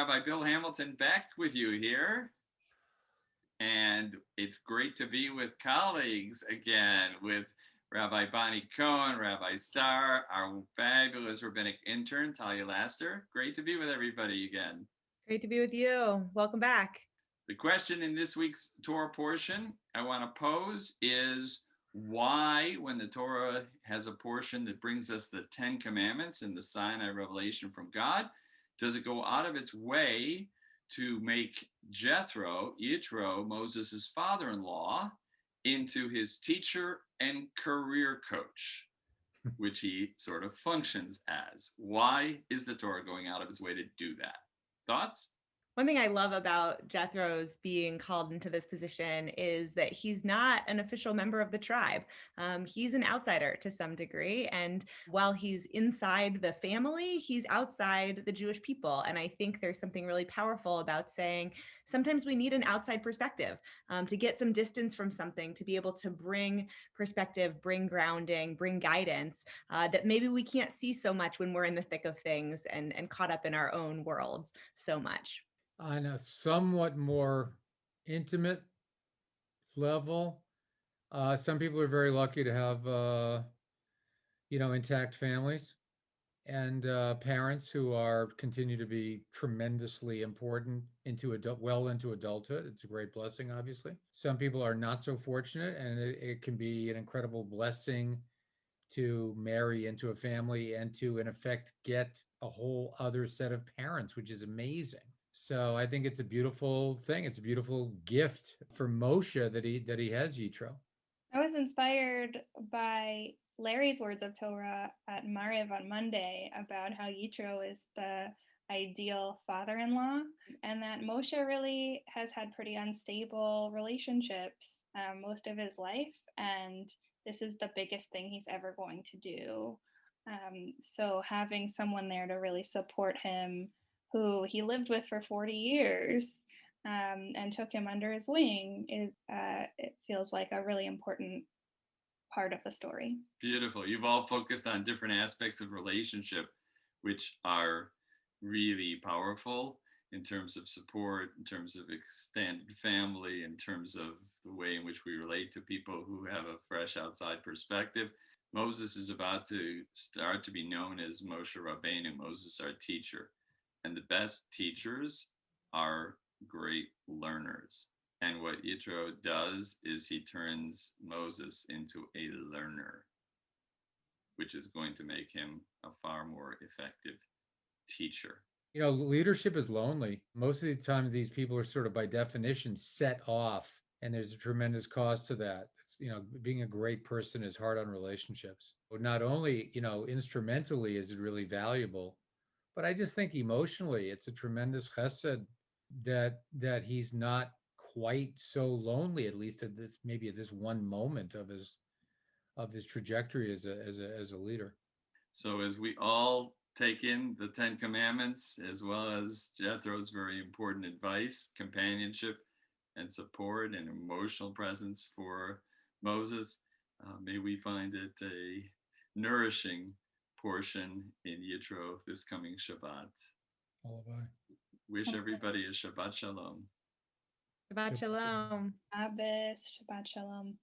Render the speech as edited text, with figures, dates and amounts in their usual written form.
Rabbi Bill Hamilton back with you here. And it's great to be with colleagues again, with Rabbi Bonnie Cohen, Rabbi Starr, our fabulous Rabbinic intern, Talia. Great to be with everybody again. Great to be with you. Welcome back. The question in this week's Torah portion I want to pose is why, when the Torah has a portion that brings us the 10 commandments and the Sinai revelation from God, does it go out of its way to make Yitro, Moses' father-in-law, into his teacher and career coach, which he sort of functions as? Why is the Torah going out of its way to do that? Thoughts? One thing I love about Jethro's being called into this position is that he's not an official member of the tribe. He's an outsider to some degree. And while he's inside the family, he's outside the Jewish people. And I think there's something really powerful about saying sometimes we need an outside perspective to get some distance from something, to be able to bring perspective, bring grounding, bring guidance that maybe we can't see so much when we're in the thick of things and caught up in our own worlds so much. On a somewhat more intimate level, some people are very lucky to have, intact families and parents who continue to be tremendously important into adulthood. It's a great blessing, obviously. Some people are not so fortunate, and it can be an incredible blessing to marry into a family and to, in effect, get a whole other set of parents, which is amazing. So I think it's a beautiful thing. It's a beautiful gift for Moshe that he has Yitro. I was inspired by Larry's words of Torah at Mariv on Monday about how Yitro is the ideal father-in-law, and that Moshe really has had pretty unstable relationships most of his life, and this is the biggest thing he's ever going to do. So having someone there to really support him, who he lived with for 40 years and took him under his wing, it feels like a really important part of the story. Beautiful. You've all focused on different aspects of relationship, which are really powerful in terms of support, in terms of extended family, in terms of the way in which we relate to people who have a fresh outside perspective. Moses is about to start to be known as Moshe Rabbeinu, Moses our teacher. And the best teachers are great learners. And what Yitro does is he turns Moses into a learner, which is going to make him a far more effective teacher. Leadership is lonely. Most of the time, these people are sort of by definition set off, and there's a tremendous cost to that. Being a great person is hard on relationships. Not only, instrumentally is it really valuable, but I just think emotionally, it's a tremendous chesed that he's not quite so lonely, at least at this one moment of his trajectory as a leader. So as we all take in the 10 commandments, as well as Jethro's very important advice, companionship and support and emotional presence for Moses, may we find it a nourishing portion in Yitro this coming Shabbat. Wish everybody a Shabbat Shalom. Shabbat Shalom. Shabbat Shalom.